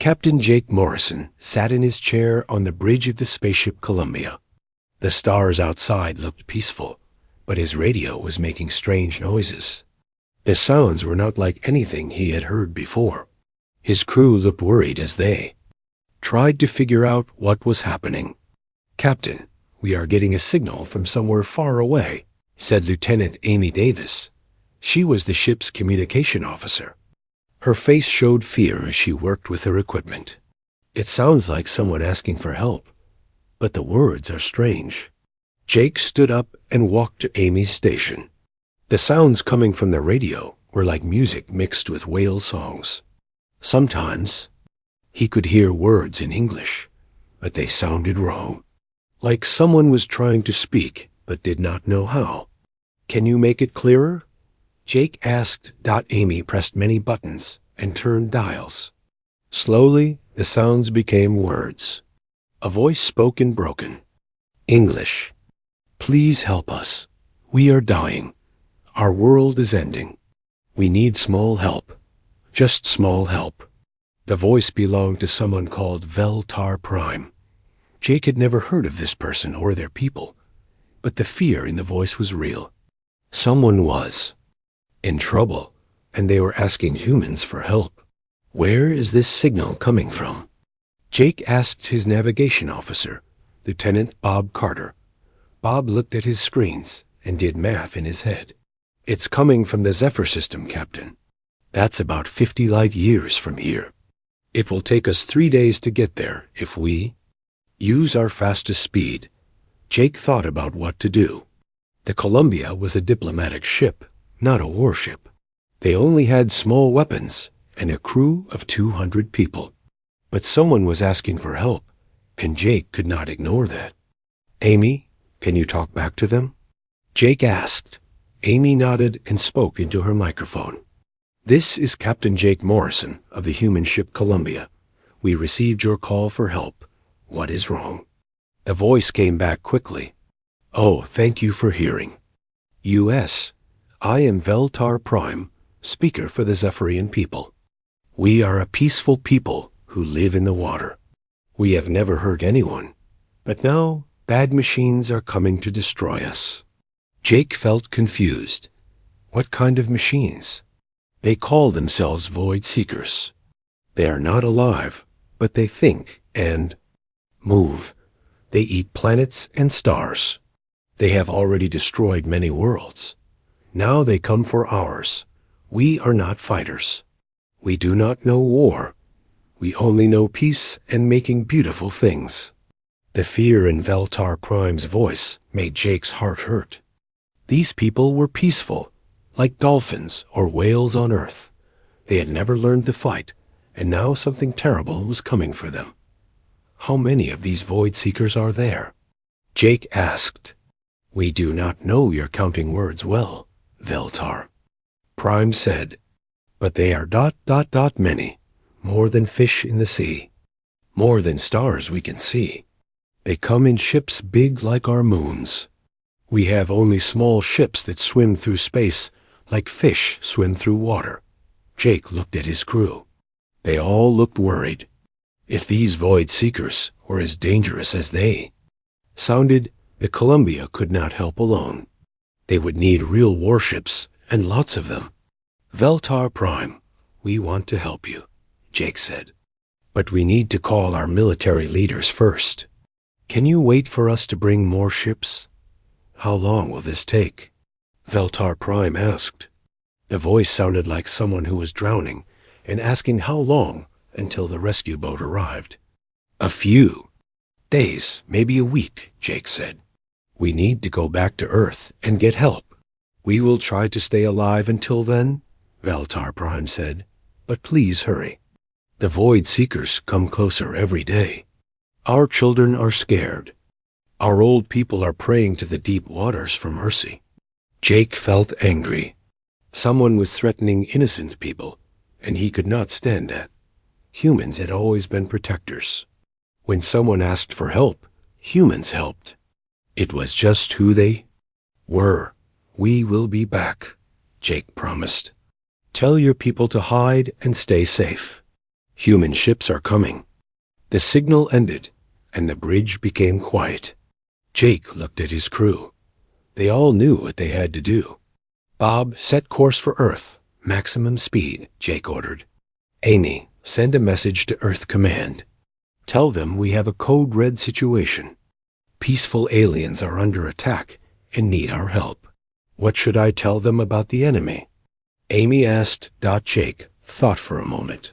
Captain Jake Morrison sat in his chair on the bridge of the spaceship Columbia. The stars outside looked peaceful, but his radio was making strange noises. The sounds were not like anything he had heard before. His crew looked worried as they tried to figure out what was happening. "Captain, we are getting a signal from somewhere far away," said Lieutenant Amy Davis. She was the ship's communication officer. Her face showed fear as she worked with her equipment. "It sounds like someone asking for help, but the words are strange." Jake stood up and walked to Amy's station. The sounds coming from the radio were like music mixed with whale songs. Sometimes he could hear words in English, but they sounded wrong, like someone was trying to speak but did not know how. "Can you make it clearer?" Jake asked. Amy pressed many buttons and turned dials. Slowly, the sounds became words. A voice spoke in broken English. "Please help us. We are dying. Our world is ending. We need small help. Just small help." The voice belonged to someone called Veltar Prime. Jake had never heard of this person or their people, but the fear in the voice was real. Someone was in trouble, and they were asking humans for help. "Where is this signal coming from?" Jake asked his navigation officer, Lieutenant Bob Carter. Bob looked at his screens and did math in his head. "It's coming from the Zephyr system, Captain. That's about 50 light years from here. It will take us 3 days to get there if we use our fastest speed." Jake thought about what to do. The Columbia was a diplomatic ship, not a warship. They only had small weapons and a crew of 200 people. But someone was asking for help, and Jake could not ignore that. "Amy, can you talk back to them?" Jake asked. Amy nodded and spoke into her microphone. "This is Captain Jake Morrison of the human ship Columbia. We received your call for help. What is wrong?" The voice came back quickly. "Oh, thank you for hearing. U.S. I am Veltar Prime, speaker for the Zephyrian people. We are a peaceful people who live in the water. We have never hurt anyone, but now bad machines are coming to destroy us." Jake felt confused. What kind of machines? "They call themselves Void Seekers. They are not alive, but they think and move. They eat planets and stars. They have already destroyed many worlds. Now they come for ours. We are not fighters. We do not know war. We only know peace and making beautiful things." The fear in Veltar Prime's voice made Jake's heart hurt. These people were peaceful, like dolphins or whales on Earth. They had never learned to fight, and now something terrible was coming for them. "How many of these Void Seekers are there?" Jake asked. "We do not know your counting words well, Veltar." Prime said, "But they are many, more than fish in the sea, more than stars we can see. They come in ships big like our moons. We have only small ships that swim through space like fish swim through water." Jake looked at his crew. They all looked worried. If these Void Seekers were as dangerous as they sounded, the Columbia could not help alone. They would need real warships, and lots of them. "Veltar Prime, we want to help you," Jake said. "But we need to call our military leaders first. Can you wait for us to bring more ships?" "How long will this take?" Veltar Prime asked. The voice sounded like someone who was drowning and asking how long until the rescue boat arrived. "A few days, maybe a week," Jake said. "We need to go back to Earth and get help." "We will try to stay alive until then," Veltar Prime said, "but please hurry. The Void Seekers come closer every day. Our children are scared. Our old people are praying to the deep waters for mercy." Jake felt angry. Someone was threatening innocent people, and he could not stand that. Humans had always been protectors. When someone asked for help, humans helped. It was just who they were. "We will be back," Jake promised. "Tell your people to hide and stay safe. Human ships are coming. The signal ended, and the bridge became quiet. Jake looked at his crew. They all knew what they had to do. Bob, set course for Earth. Maximum speed, Jake ordered. Amy, send a message to Earth Command. Tell them we have a code red situation. Peaceful aliens are under attack and need our help. What should I tell them about the enemy? Amy asked. Jake thought for a moment.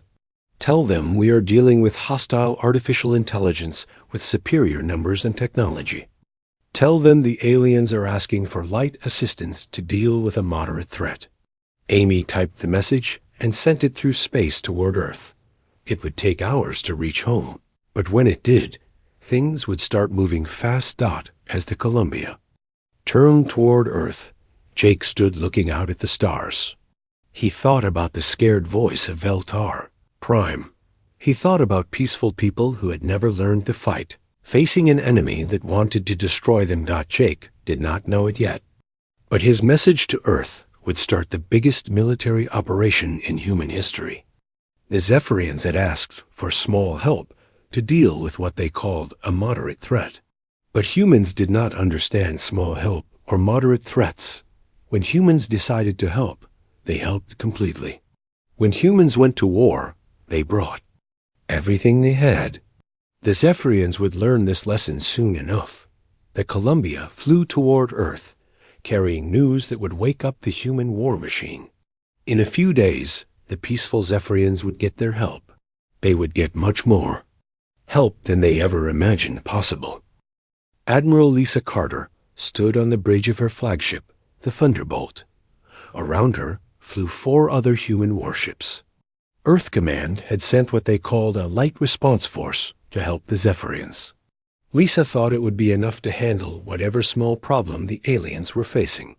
Tell them we are dealing with hostile artificial intelligence with superior numbers and technology. Tell them the aliens are asking for light assistance to deal with a moderate threat. Amy typed the message and sent it through space toward Earth. It would take hours to reach home, but when it did, things would start moving fast. As the Columbia turned toward Earth, Jake stood looking out at the stars. He thought about the scared voice of Veltar Prime. He thought about peaceful people who had never learned to fight, facing an enemy that wanted to destroy them. Jake did not know it yet, but his message to Earth would start the biggest military operation in human history. The Zephyrians had asked for small help to deal with what they called a moderate threat. But humans did not understand small help or moderate threats. When humans decided to help, they helped completely. When humans went to war, they brought everything they had. The Zephyrians would learn this lesson soon enough. The Columbia flew toward Earth, carrying news that would wake up the human war machine. In a few days, the peaceful Zephyrians would get their help. They would get much more help than they ever imagined possible. Admiral Lisa Carter stood on the bridge of her flagship, the Thunderbolt. Around her flew 4 other human warships. Earth Command had sent what they called a light response force to help the Zephyrians. Lisa thought it would be enough to handle whatever small problem the aliens were facing.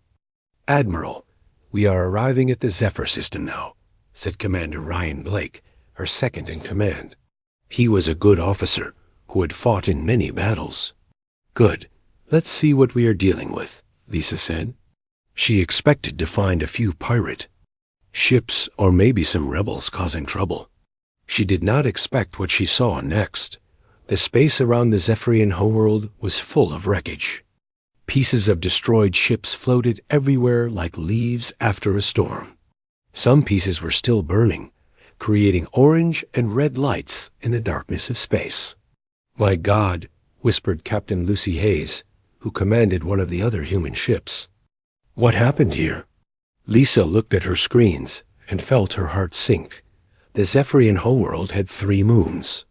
Admiral, we are arriving at the Zephyr system now, said Commander Ryan Blake, her second in command. He was a good officer who had fought in many battles. Good. Let's see what we are dealing with, Lisa said. She expected to find a few pirate ships or maybe some rebels causing trouble. She did not expect what she saw next. The space around the Zephyrian homeworld was full of wreckage. Pieces of destroyed ships floated everywhere like leaves after a storm. Some pieces were still burning, creating orange and red lights in the darkness of space. My God, whispered Captain Lucy Hayes, who commanded one of the other human ships. What happened here? Lisa looked at her screens and felt her heart sink. The Zephyrian homeworld had 3 moons.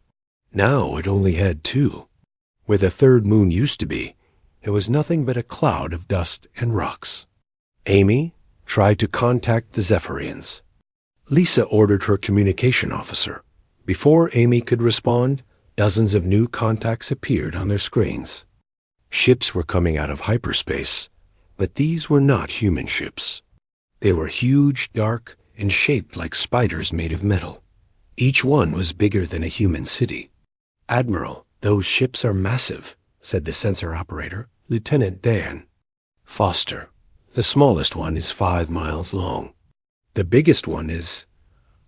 Now it only had 2. Where the 3rd moon used to be, it was nothing but a cloud of dust and rocks. Amy, try to contact the Zephyrians. Lisa ordered her communication officer. Before Amy could respond, dozens of new contacts appeared on their screens. Ships were coming out of hyperspace, but these were not human ships. They were huge, dark, and shaped like spiders made of metal. Each one was bigger than a human city. Admiral, those ships are massive, said the sensor operator, Lieutenant Dan Foster. The smallest one is 5 miles long. The biggest one is...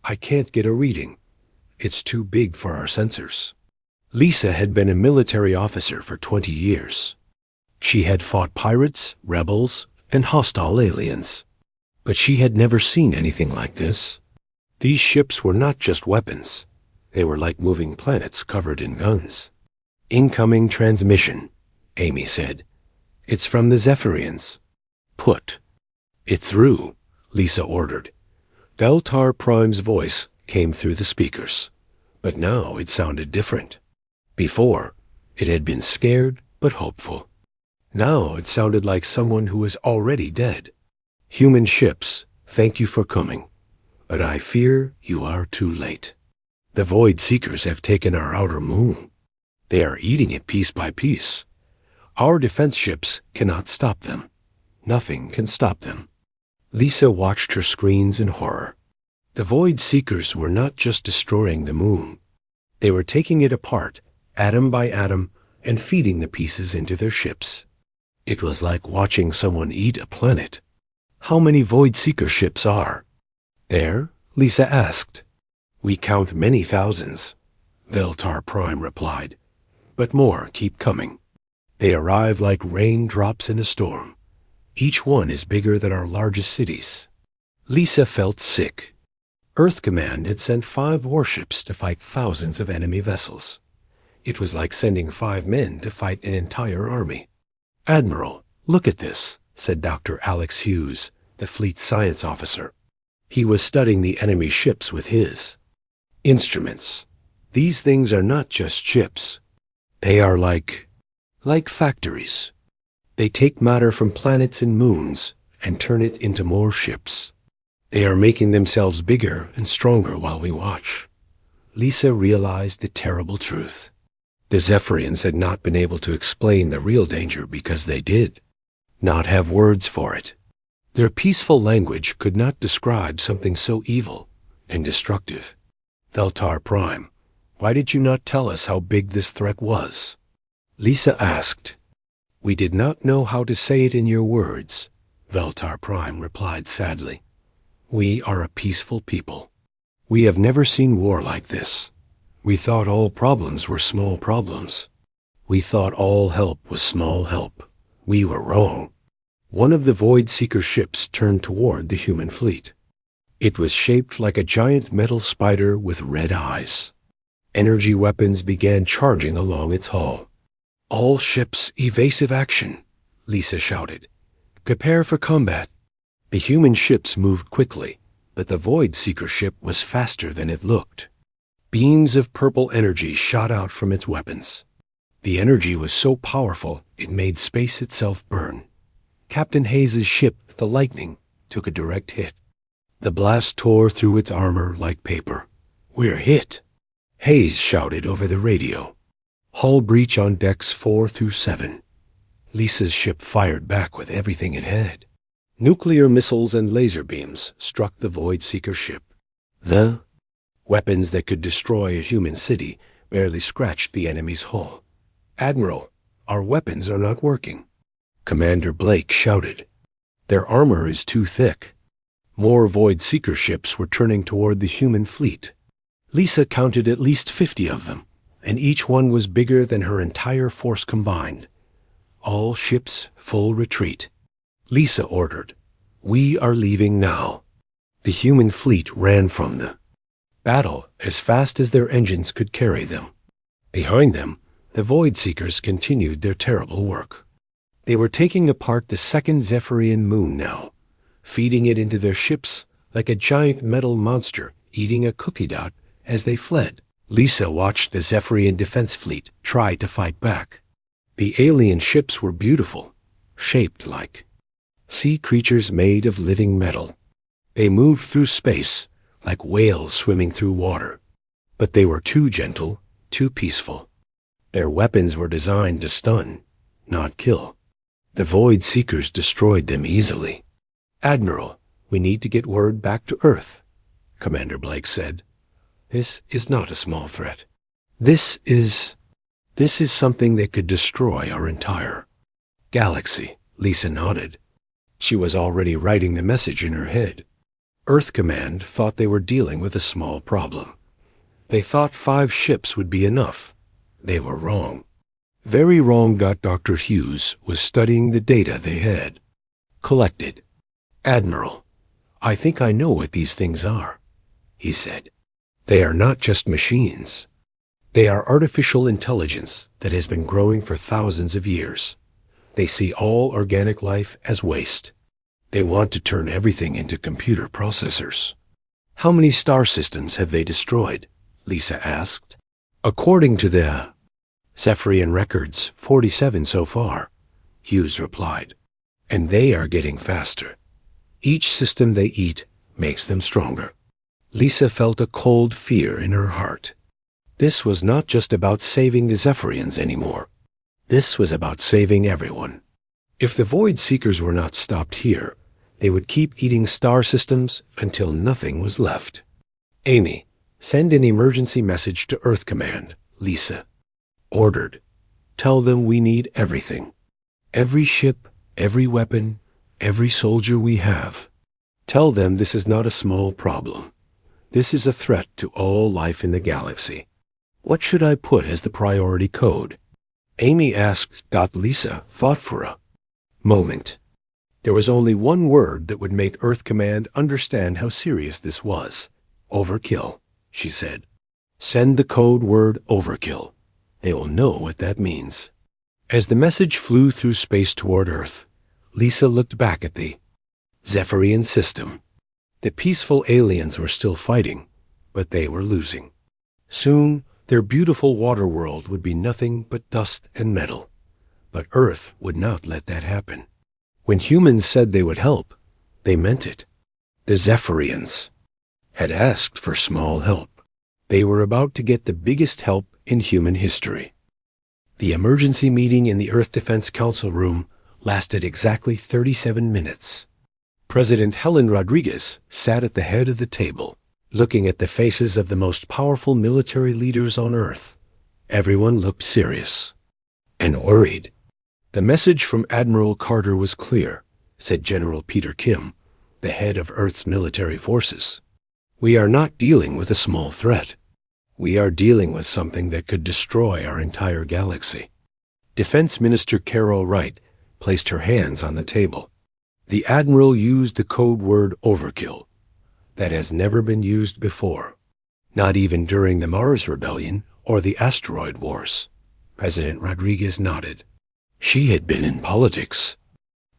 I can't get a reading. It's too big for our sensors. Lisa had been a military officer for 20 years. She had fought pirates, rebels, and hostile aliens. But she had never seen anything like this. These ships were not just weapons. They were like moving planets covered in guns. Incoming transmission, Amy said. It's from the Zephyrians. Put it through, Lisa ordered. Veltar Prime's voice came through the speakers, but now it sounded different. Before, it had been scared but hopeful. Now it sounded like someone who was already dead. Human ships, thank you for coming, but I fear you are too late. The Void Seekers have taken our outer moon. They are eating it piece by piece. Our defense ships cannot stop them. Nothing can stop them. Lisa watched her screens in horror. The Void Seekers were not just destroying the moon. They were taking it apart, atom by atom, and feeding the pieces into their ships. It was like watching someone eat a planet. How many Void Seeker ships are there? Lisa asked. We count many thousands, Veltar Prime replied. But more keep coming. They arrive like raindrops in a storm. Each one is bigger than our largest cities. Lisa felt sick. Earth Command had sent 5 warships to fight thousands of enemy vessels. It was like sending 5 men to fight an entire army. Admiral, look at this, said Dr. Alex Hughes, the fleet science officer. He was studying the enemy ships with his instruments. These things are not just ships. They are like factories. They take matter from planets and moons and turn it into more ships. They are making themselves bigger and stronger while we watch. Lisa realized the terrible truth. The Zephyrians had not been able to explain the real danger because they did not have words for it. Their peaceful language could not describe something so evil and destructive. Veltar Prime, why did you not tell us how big this threat was? Lisa asked. We did not know how to say it in your words, Veltar Prime replied sadly. We are a peaceful people. We have never seen war like this. We thought all problems were small problems. We thought all help was small help. We were wrong. One of the Void Seeker ships turned toward the human fleet. It was shaped like a giant metal spider with red eyes. Energy weapons began charging along its hull. All ships evasive action, Lisa shouted. Prepare for combat. The human ships moved quickly, but the Void Seeker ship was faster than it looked. Beams of purple energy shot out from its weapons. The energy was so powerful it made space itself burn. Captain Hayes's ship, the Lightning, took a direct hit. The blast tore through its armor like paper. We're hit, Hayes shouted over the radio. Hull breach on decks 4 through 7. Lisa's ship fired back with everything it had. Nuclear missiles and laser beams struck the Void Seeker ship. The weapons that could destroy a human city barely scratched the enemy's hull. Admiral, our weapons are not working, Commander Blake shouted. Their armor is too thick. More Void Seeker ships were turning toward the human fleet. Lisa counted at least 50 of them, and each one was bigger than her entire force combined. All ships full retreat. Lisa ordered, We are leaving now. The human fleet ran from the battle as fast as their engines could carry them. Behind them, the Void Seekers continued their terrible work. They were taking apart the second Zephyrian moon now, feeding it into their ships like a giant metal monster eating a cookie dot as they fled. Lisa watched the Zephyrian defense fleet try to fight back. The alien ships were beautiful, shaped like sea creatures made of living metal. They moved through space like whales swimming through water. But they were too gentle, too peaceful. Their weapons were designed to stun, not kill. The Void Seekers destroyed them easily. Admiral, we need to get word back to Earth, Commander Blake said. This is not a small threat. This is something that could destroy our entire galaxy. Lisa nodded. She was already writing the message in her head. Earth Command thought they were dealing with a small problem. They thought 5 ships would be enough. They were wrong. Very wrong. Dr. Hughes was studying the data they had collected. Admiral, I think I know what these things are, he said. They are not just machines. They are artificial intelligence that has been growing for thousands of years. They see all organic life as waste. They want to turn everything into computer processors. How many star systems have they destroyed? Lisa asked. According to the Zephyrian records, 47 so far, Hughes replied. And they are getting faster. Each system they eat makes them stronger. Lisa felt a cold fear in her heart. This was not just about saving the Zephyrians anymore. This was about saving everyone. If the Void Seekers were not stopped here, they would keep eating star systems until nothing was left. Amy, send an emergency message to Earth Command, Lisa ordered. Tell them we need everything. Every ship, every weapon, every soldier we have. Tell them this is not a small problem. This is a threat to all life in the galaxy. What should I put as the priority code? Amy asked. Lisa thought for a moment. There was only one word that would make Earth Command understand how serious this was. Overkill, she said. Send the code word Overkill. They will know what that means. As the message flew through space toward Earth, Lisa looked back at the Zephyrian system. The peaceful aliens were still fighting, but they were losing. Soon, their beautiful water world would be nothing but dust and metal. But Earth would not let that happen. When humans said they would help, they meant it. The Zephyrians had asked for small help. They were about to get the biggest help in human history. The emergency meeting in the Earth Defense Council room lasted exactly 37 minutes. President Helen Rodriguez sat at the head of the table, looking at the faces of the most powerful military leaders on Earth. Everyone looked serious and worried. The message from Admiral Carter was clear, said General Peter Kim, the head of Earth's military forces. We are not dealing with a small threat. We are dealing with something that could destroy our entire galaxy. Defense Minister Carol Wright placed her hands on the table. The Admiral used the code word Overkill. That has never been used before, not even during the Mars Rebellion or the Asteroid Wars. President Rodriguez nodded. She had been in politics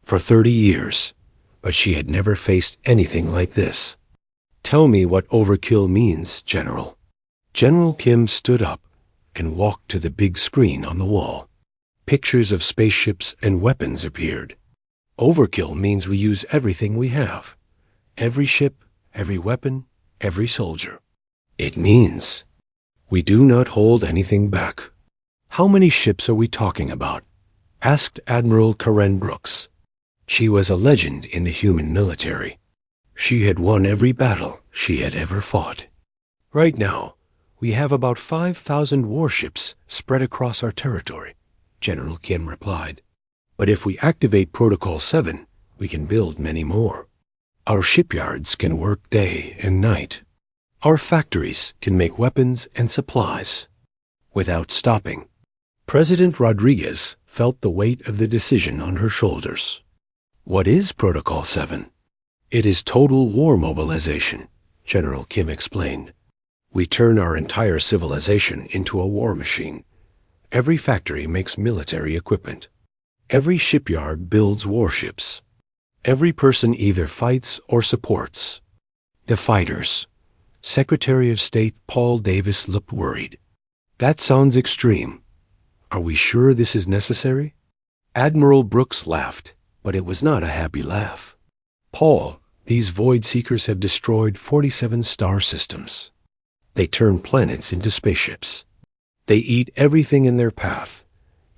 for 30 years, but she had never faced anything like this. Tell me what Overkill means, General. General Kim stood up and walked to the big screen on the wall. Pictures of spaceships and weapons appeared. Overkill means we use everything we have. Every ship, every weapon, every soldier. It means we do not hold anything back. How many ships are we talking about? Asked Admiral Karen Brooks. She was a legend in the human military. She had won every battle she had ever fought. Right now, we have about 5,000 warships spread across our territory, General Kim replied. But if we activate Protocol 7, we can build many more. Our shipyards can work day and night. Our factories can make weapons and supplies without stopping. President Rodriguez felt the weight of the decision on her shoulders. What is Protocol 7? It is total war mobilization, General Kim explained. We turn our entire civilization into a war machine. Every factory makes military equipment. Every shipyard builds warships. Every person either fights or supports. The fighters. Secretary of State Paul Davis looked worried. That sounds extreme. Are we sure this is necessary? Admiral Brooks laughed, but it was not a happy laugh. Paul, these void seekers have destroyed 47 star systems. They turn planets into spaceships. They eat everything in their path.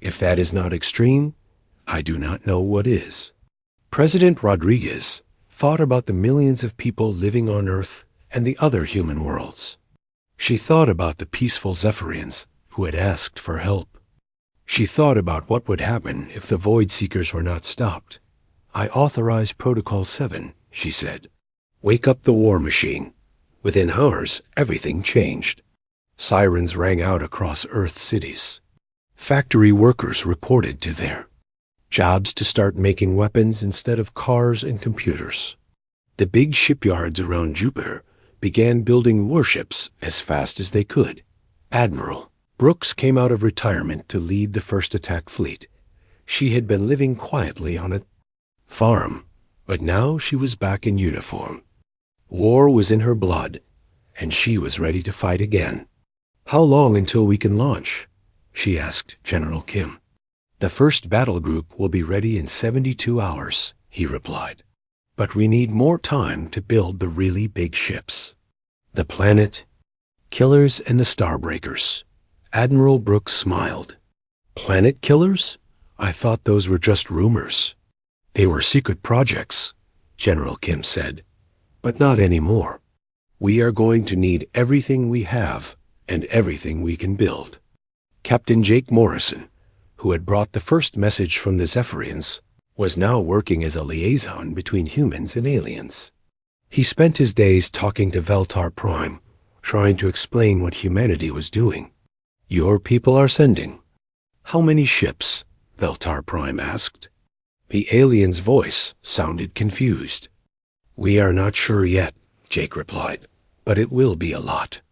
If that is not extreme, I do not know what is. President Rodriguez thought about the millions of people living on Earth and the other human worlds. She thought about the peaceful Zephyrians who had asked for help. She thought about what would happen if the Void Seekers were not stopped. I authorize Protocol 7, she said. Wake up the war machine. Within hours, everything changed. Sirens rang out across Earth's cities. Factory workers reported to their jobs to start making weapons instead of cars and computers. The big shipyards around Jupiter began building warships as fast as they could. Admiral Brooks came out of retirement to lead the first attack fleet. She had been living quietly on a farm, but now she was back in uniform. War was in her blood, and she was ready to fight again. How long until we can launch? She asked General Kim. The first battle group will be ready in 72 hours, he replied. But we need more time to build the really big ships. The planet killers and the starbreakers. Admiral Brooks smiled. Planet killers? I thought those were just rumors. They were secret projects, General Kim said. But not anymore. We are going to need everything we have and everything we can build. Captain Jake Morrison, who had brought the first message from the Zephyrians, was now working as a liaison between humans and aliens. He spent his days talking to Veltar Prime, trying to explain what humanity was doing. Your people are sending. How many ships? Veltar Prime asked. The alien's voice sounded confused. We are not sure yet, Jake replied, but it will be a lot.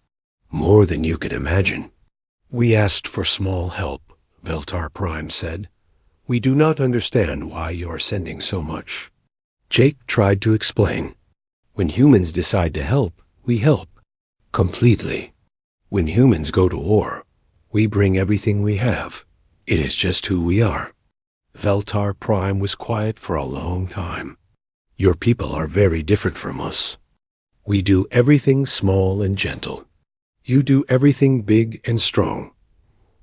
More than you can imagine. We asked for small help, Veltar Prime said. We do not understand why you are sending so much. Jake tried to explain. When humans decide to help, we help. Completely. When humans go to war, we bring everything we have. It is just who we are. Veltar Prime was quiet for a long time. Your people are very different from us. We do everything small and gentle. You do everything big and strong.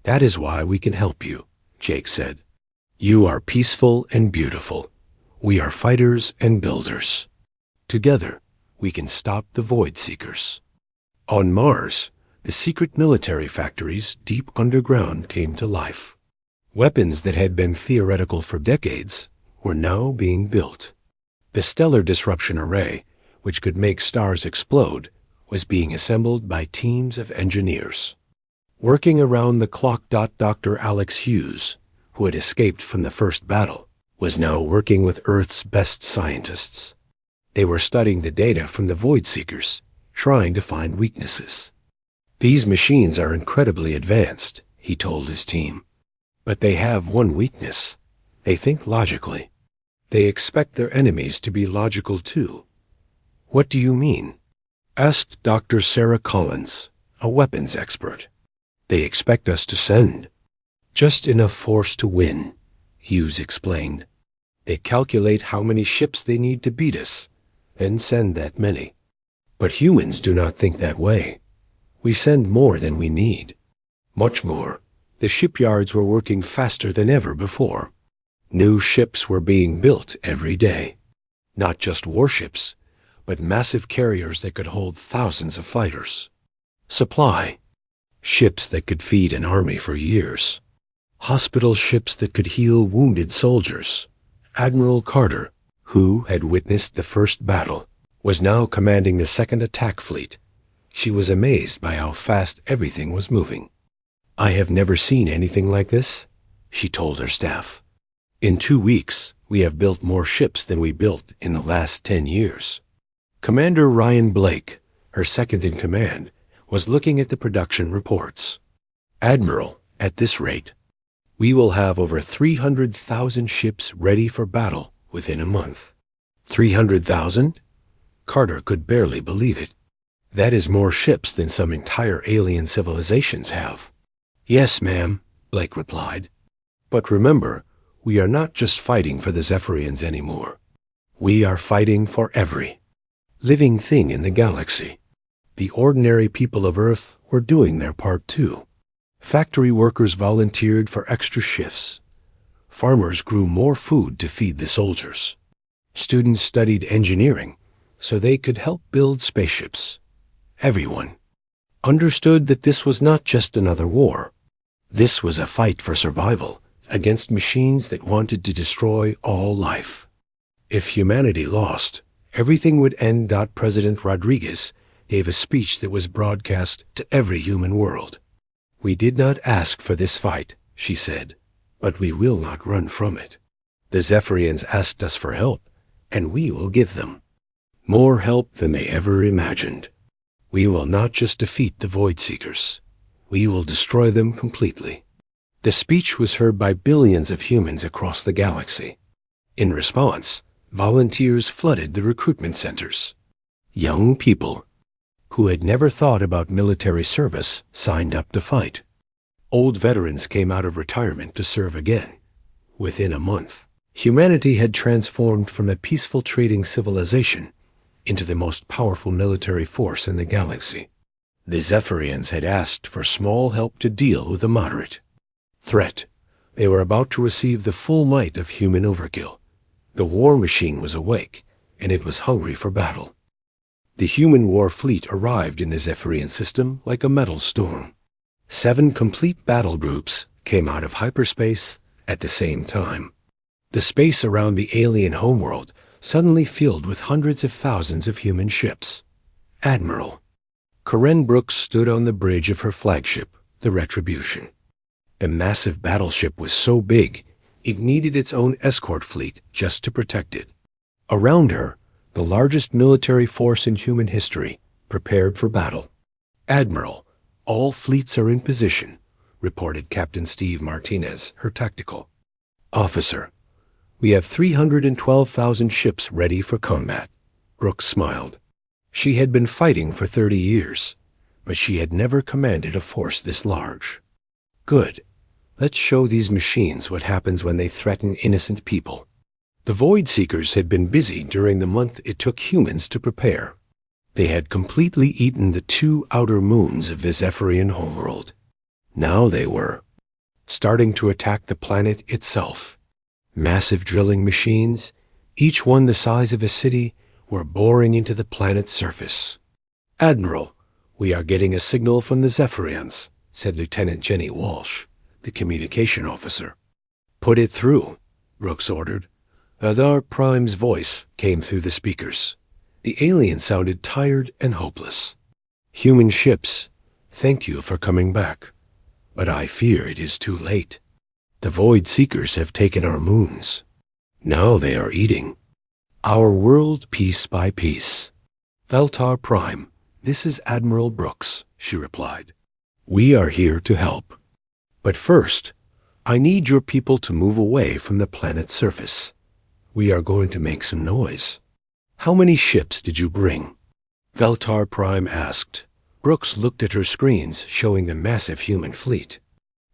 That is why we can help you, Jake said. You are peaceful and beautiful. We are fighters and builders. Together, we can stop the Void Seekers. On Mars, the secret military factories deep underground came to life. Weapons that had been theoretical for decades were now being built. The Stellar Disruption Array, which could make stars explode, was being assembled by teams of engineers. Working around the clock, Dr. Alex Hughes, who had escaped from the first battle, was now working with Earth's best scientists. They were studying the data from the Void Seekers, trying to find weaknesses. These machines are incredibly advanced, he told his team. But they have one weakness. They think logically. They expect their enemies to be logical too. What do you mean? Asked Dr. Sarah Collins, a weapons expert. They expect us to send. Just enough force to win, Hughes explained. They calculate how many ships they need to beat us, then send that many. But humans do not think that way. We send more than we need. Much more. The shipyards were working faster than ever before. New ships were being built every day. Not just warships, but massive carriers that could hold thousands of fighters. Supply. Ships that could feed an army for years. Hospital ships that could heal wounded soldiers. Admiral Carter, who had witnessed the first battle, was now commanding the second attack fleet. She was amazed by how fast everything was moving. I have never seen anything like this, she told her staff. In 2 weeks, we have built more ships than we built in the last 10 years. Commander Ryan Blake, her second in command, was looking at the production reports. Admiral, at this rate, we will have over 300,000 ships ready for battle within a month. 300,000? Carter could barely believe it. That is more ships than some entire alien civilizations have. Yes, ma'am, Blake replied. But remember, we are not just fighting for the Zephyrians anymore. We are fighting for every living thing in the galaxy. The ordinary people of Earth were doing their part too. Factory workers volunteered for extra shifts. Farmers grew more food to feed the soldiers. Students studied engineering so they could help build spaceships. Everyone understood that this was not just another war. This was a fight for survival against machines that wanted to destroy all life. If humanity lost, everything would end. President Rodriguez gave a speech that was broadcast to every human world. We did not ask for this fight, she said, but we will not run from it. The Zephyrians asked us for help, and we will give them more help than they ever imagined. We will not just defeat the Void Seekers. We will destroy them completely. The speech was heard by billions of humans across the galaxy. In response, volunteers flooded the recruitment centers. Young people who had never thought about military service signed up to fight. Old veterans came out of retirement to serve again. Within a month, humanity had transformed from a peaceful trading civilization into the most powerful military force in the galaxy. The Zephyrians had asked for small help to deal with a moderate threat. They were about to receive the full might of human overkill. The war machine was awake, and it was hungry for battle. The human war fleet arrived in the Zephyrian system like a metal storm. 7 complete battle groups came out of hyperspace at the same time. The space around the alien homeworld suddenly filled with hundreds of thousands of human ships. Admiral. Corinne Brooks stood on the bridge of her flagship, the Retribution. The massive battleship was so big, it needed its own escort fleet just to protect it. Around her, the largest military force in human history, prepared for battle. Admiral, all fleets are in position, reported Captain Steve Martinez, her tactical officer. We have 312,000 ships ready for combat. Brooks smiled. She had been fighting for 30 years, but she had never commanded a force this large. Good. Let's show these machines what happens when they threaten innocent people. The Void Seekers had been busy during the month it took humans to prepare. They had completely eaten the 2 outer moons of the Zephyrian homeworld. Now they were starting to attack the planet itself. Massive drilling machines, each one the size of a city, were boring into the planet's surface. Admiral, we are getting a signal from the Zephyrians, said Lieutenant Jenny Walsh, the communication officer. Put it through, Brooks ordered. Adar Prime's voice came through the speakers. The alien sounded tired and hopeless. Human ships, thank you for coming back. But I fear it is too late. The Void Seekers have taken our moons. Now they are eating our world piece by piece. Veltar Prime, this is Admiral Brooks, she replied. We are here to help. But first, I need your people to move away from the planet's surface. We are going to make some noise. How many ships did you bring? Veltar Prime asked. Brooks looked at her screens showing the massive human fleet.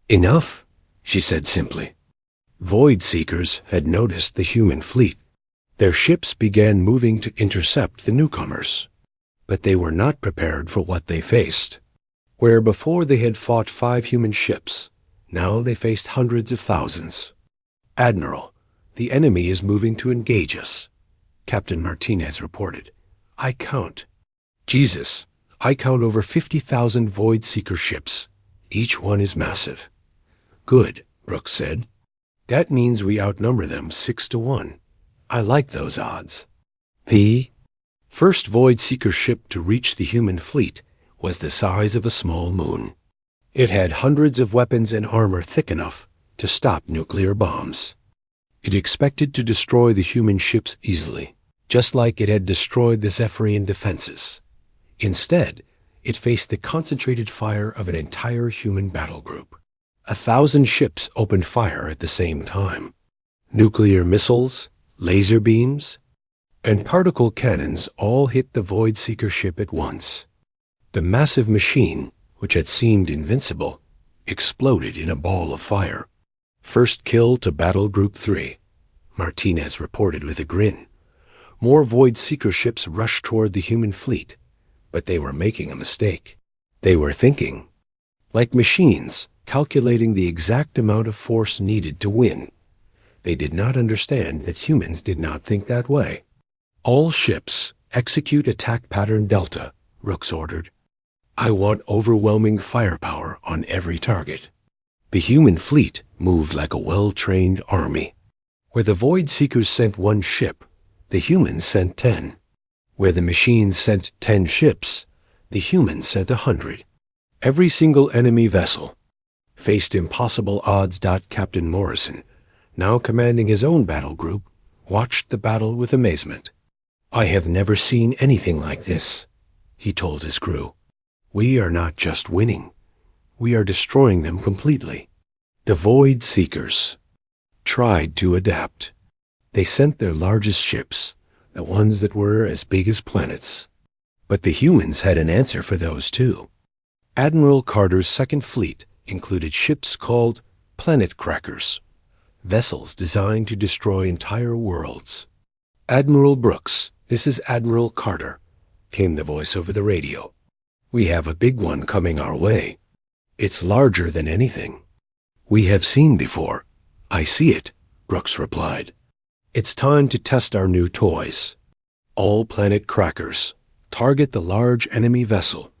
Enough, she said simply. Void Seekers had noticed the human fleet. Their ships began moving to intercept the newcomers. But they were not prepared for what they faced. Where before they had fought 5 human ships, now they faced hundreds of thousands. Admiral, the enemy is moving to engage us, Captain Martinez reported. I count over 50,000 Void Seeker ships. Each one is massive. Good, Brooks said. That means we outnumber them 6-1. I like those odds. The first Void Seeker ship to reach the human fleet was the size of a small moon. It had hundreds of weapons and armor thick enough to stop nuclear bombs. It expected to destroy the human ships easily, just like it had destroyed the Zephyrian defenses. Instead, it faced the concentrated fire of an entire human battle group. 1,000 ships opened fire at the same time. Nuclear missiles, laser beams, and particle cannons all hit the Void Seeker ship at once. The massive machine, which had seemed invincible, exploded in a ball of fire. First kill to Battle Group 3, Martinez reported with a grin. More Void Seeker ships rushed toward the human fleet, but they were making a mistake. They were thinking like machines, calculating the exact amount of force needed to win. They did not understand that humans did not think that way. All ships, execute attack pattern Delta, Brooks ordered. I want overwhelming firepower on every target. The human fleet moved like a well-trained army. Where the Void Seekers sent 1 ship, the humans sent 10. Where the machines sent 10 ships, the humans sent 100. Every single enemy vessel faced impossible odds. Captain Morrison, now commanding his own battle group, watched the battle with amazement. I have never seen anything like this, he told his crew. We are not just winning. We are destroying them completely. The Void Seekers tried to adapt. They sent their largest ships, the ones that were as big as planets. But the humans had an answer for those too. Admiral Carter's second fleet included ships called planet crackers, vessels designed to destroy entire worlds. Admiral Brooks, this is Admiral Carter, came the voice over the radio. We have a big one coming our way. It's larger than anything we have seen before. I see it, Brooks replied. It's time to test our new toys. All planet crackers. Target the large enemy vessel.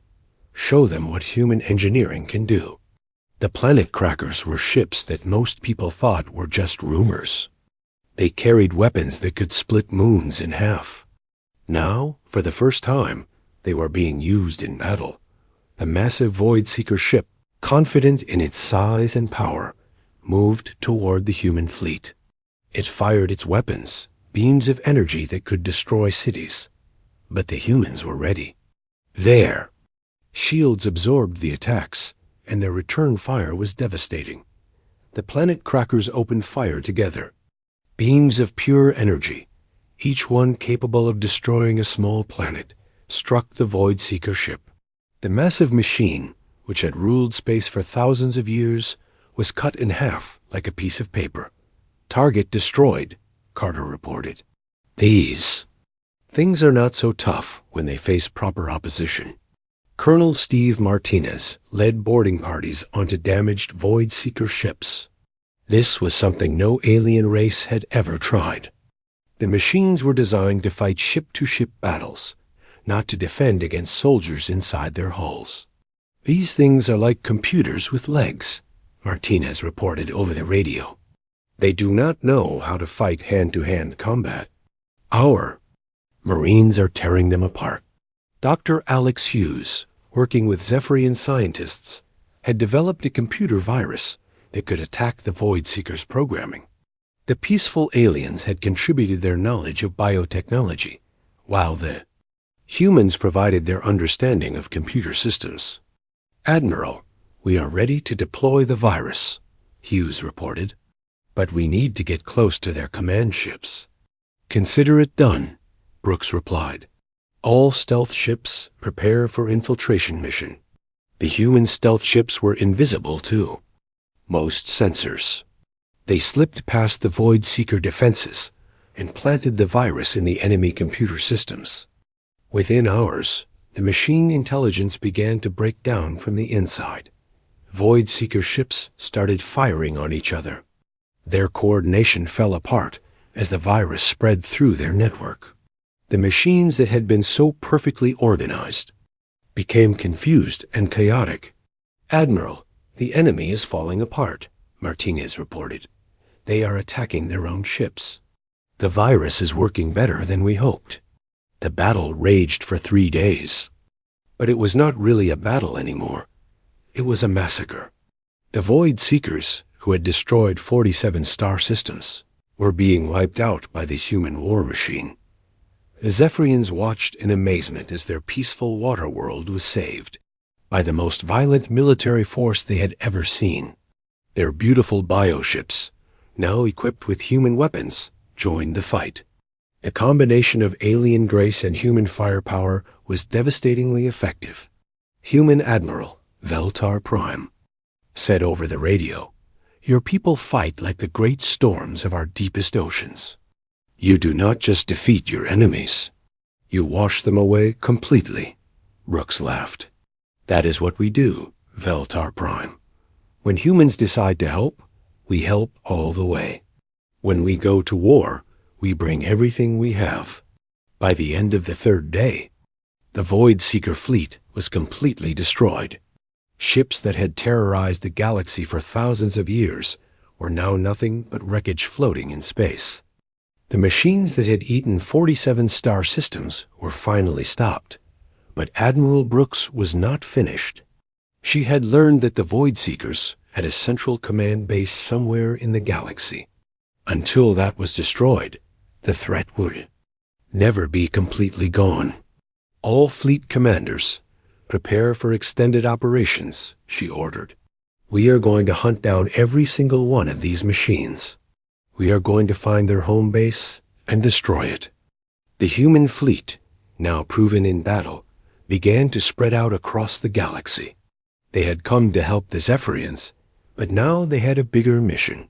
Show them what human engineering can do. The planet crackers were ships that most people thought were just rumors. They carried weapons that could split moons in half. Now, for the first time, they were being used in battle. A massive Void Seeker ship, confident in its size and power, moved toward the human fleet. It fired its weapons, beams of energy that could destroy cities. But the humans were ready. There! Shields absorbed the attacks, and their return fire was devastating. The planet crackers opened fire together. Beams of pure energy, each one capable of destroying a small planet, struck the Void Seeker ship. The massive machine, which had ruled space for thousands of years, was cut in half like a piece of paper. Target destroyed, Carter reported. Things are not so tough when they face proper opposition. Colonel Steve Martinez led boarding parties onto damaged Void Seeker ships. This was something no alien race had ever tried. The machines were designed to fight ship-to-ship battles, not to defend against soldiers inside their hulls. These things are like computers with legs, Martinez reported over the radio. They do not know how to fight hand-to-hand combat. Our Marines are tearing them apart. Dr. Alex Hughes, working with Zephyrian scientists, had developed a computer virus that could attack the Void Seekers' programming. The peaceful aliens had contributed their knowledge of biotechnology, while the humans provided their understanding of computer systems. Admiral, we are ready to deploy the virus, Hughes reported. But we need to get close to their command ships. Consider it done, Brooks replied. All stealth ships prepare for infiltration mission. The human stealth ships were invisible, too. Most sensors. They slipped past the Void Seeker defenses and planted the virus in the enemy computer systems. Within hours, the machine intelligence began to break down from the inside. Void Seeker ships started firing on each other. Their coordination fell apart as the virus spread through their network. The machines that had been so perfectly organized became confused and chaotic. Admiral, the enemy is falling apart, Martinez reported. They are attacking their own ships. The virus is working better than we hoped. The battle raged for 3 days. But it was not really a battle anymore. It was a massacre. The Void Seekers, who had destroyed 47 star systems, were being wiped out by the human war machine. The Zephyrians watched in amazement as their peaceful water world was saved by the most violent military force they had ever seen. Their beautiful bioships, now equipped with human weapons, joined the fight. A combination of alien grace and human firepower was devastatingly effective. Human Admiral Veltar Prime said over the radio, "Your people fight like the great storms of our deepest oceans. You do not just defeat your enemies. You wash them away completely." Brooks laughed. "That is what we do, Veltar Prime. When humans decide to help, we help all the way. When we go to war, we bring everything we have." By the end of the 3rd day, the Void Seeker fleet was completely destroyed. Ships that had terrorized the galaxy for thousands of years were now nothing but wreckage floating in space. The machines that had eaten 47 star systems were finally stopped, but Admiral Brooks was not finished. She had learned that the Void Seekers had a central command base somewhere in the galaxy. Until that was destroyed, the threat would never be completely gone. All fleet commanders, prepare for extended operations, she ordered. We are going to hunt down every single one of these machines. We are going to find their home base and destroy it. The human fleet, now proven in battle, began to spread out across the galaxy. They had come to help the Zephyrians, but now they had a bigger mission.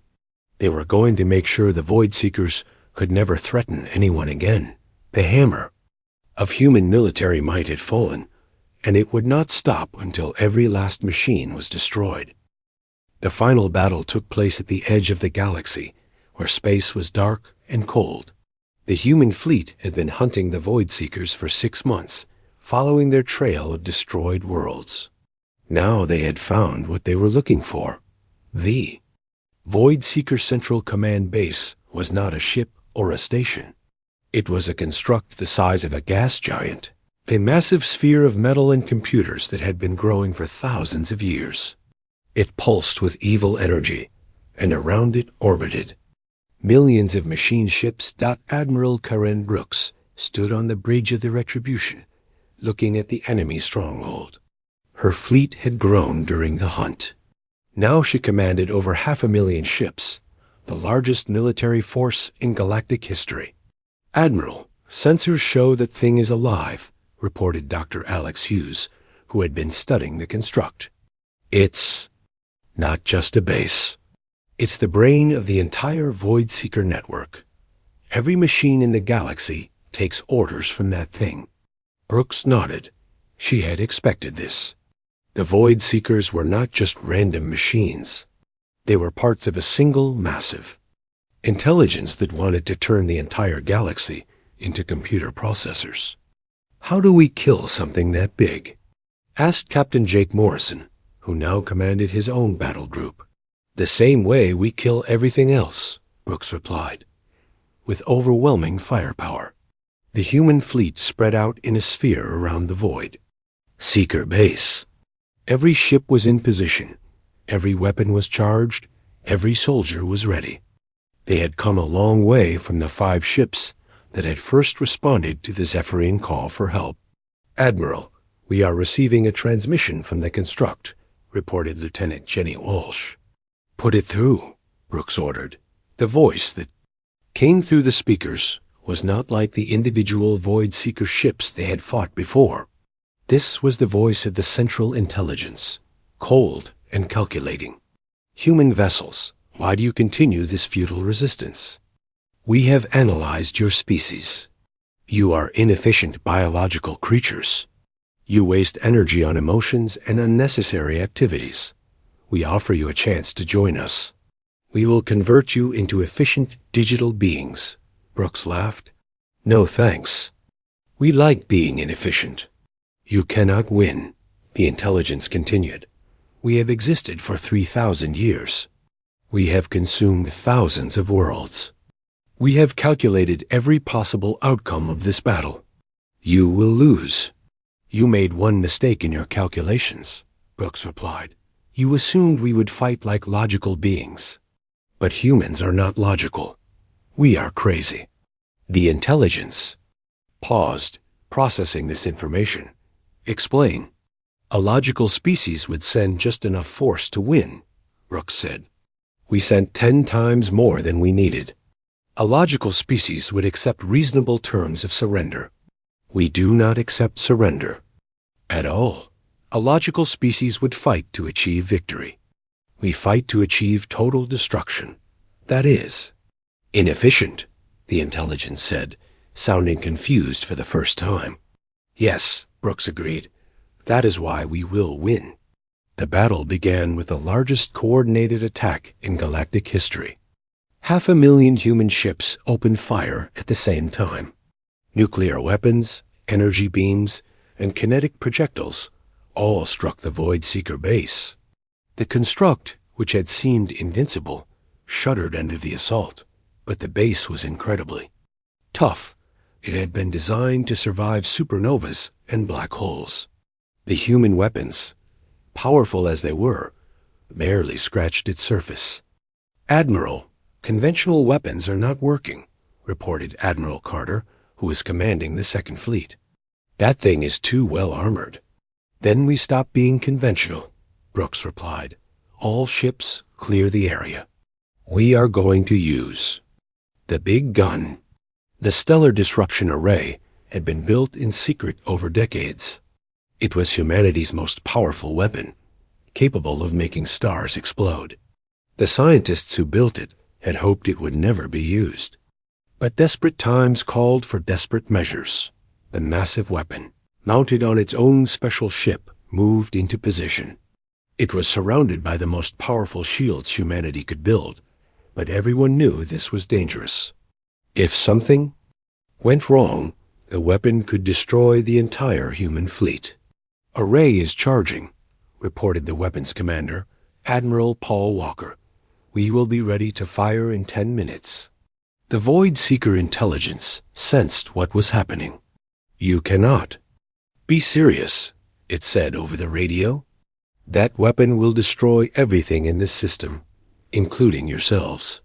They were going to make sure the Void Seekers could never threaten anyone again. The hammer of human military might had fallen, and it would not stop until every last machine was destroyed. The final battle took place at the edge of the galaxy, where space was dark and cold. The human fleet had been hunting the Void Seekers for 6 months, following their trail of destroyed worlds. Now they had found what they were looking for. The Void Seeker Central Command Base was not a ship or a station. It was a construct the size of a gas giant, a massive sphere of metal and computers that had been growing for thousands of years. It pulsed with evil energy, and around it orbited millions of machine ships. Admiral Karen Brooks stood on the bridge of the Retribution, looking at the enemy stronghold. Her fleet had grown during the hunt. Now she commanded over 500,000 ships, the largest military force in galactic history. "Admiral, sensors show that thing is alive," reported Dr. Alex Hughes, who had been studying the construct. "It's not just a base. It's the brain of the entire Void Seeker network. Every machine in the galaxy takes orders from that thing." Brooks nodded. She had expected this. The Void Seekers were not just random machines. They were parts of a single massive intelligence that wanted to turn the entire galaxy into computer processors. "How do we kill something that big?" asked Captain Jake Morrison, who now commanded his own battle group. "The same way we kill everything else," Brooks replied, "with overwhelming firepower." The human fleet spread out in a sphere around the void. Seeker base. Every ship was in position. Every weapon was charged. Every soldier was ready. They had come a long way from the 5 ships that had first responded to the Zephyrian call for help. "Admiral, we are receiving a transmission from the construct," reported Lieutenant Jenny Walsh. "Put it through," Brooks ordered. The voice that came through the speakers was not like the individual Void Seeker ships they had fought before. This was the voice of the Central Intelligence, cold and calculating. "Human vessels, why do you continue this futile resistance? We have analyzed your species. You are inefficient biological creatures. You waste energy on emotions and unnecessary activities. We offer you a chance to join us. We will convert you into efficient digital beings." Brooks laughed. "No thanks. We like being inefficient." "You cannot win," the intelligence continued. "We have existed for 3,000 years. We have consumed thousands of worlds. We have calculated every possible outcome of this battle. You will lose." "You made one mistake in your calculations," Brooks replied. "You assumed we would fight like logical beings. But humans are not logical. We are crazy." The intelligence paused, processing this information. "Explain." "A logical species would send just enough force to win," Brooks said. "We sent 10 times more than we needed. A logical species would accept reasonable terms of surrender. We do not accept surrender at all. A logical species would fight to achieve victory. We fight to achieve total destruction. That is inefficient," the intelligence said, sounding confused for the first time. "Yes," Brooks agreed. "That is why we will win." The battle began with the largest coordinated attack in galactic history. 500,000 human ships opened fire at the same time. Nuclear weapons, energy beams, and kinetic projectiles all struck the Void Seeker base. The construct, which had seemed invincible, shuddered under the assault, but the base was incredibly tough. It had been designed to survive supernovas and black holes. The human weapons, powerful as they were, barely scratched its surface. "Admiral, conventional weapons are not working," reported Admiral Carter, who was commanding the Second Fleet. "That thing is too well armored." "Then we stop being conventional," Brooks replied. "All ships clear the area. We are going to use the big gun." The Stellar Disruption Array had been built in secret over decades. It was humanity's most powerful weapon, capable of making stars explode. The scientists who built it had hoped it would never be used. But desperate times called for desperate measures. The massive weapon, mounted on its own special ship, moved into position. It was surrounded by the most powerful shields humanity could build, but everyone knew this was dangerous. If something went wrong, the weapon could destroy the entire human fleet. "Array is charging," reported the weapons commander, Admiral Paul Walker. "We will be ready to fire in 10 minutes." The Void Seeker intelligence sensed what was happening. "You cannot. Be serious," it said over the radio. "That weapon will destroy everything in this system, including yourselves."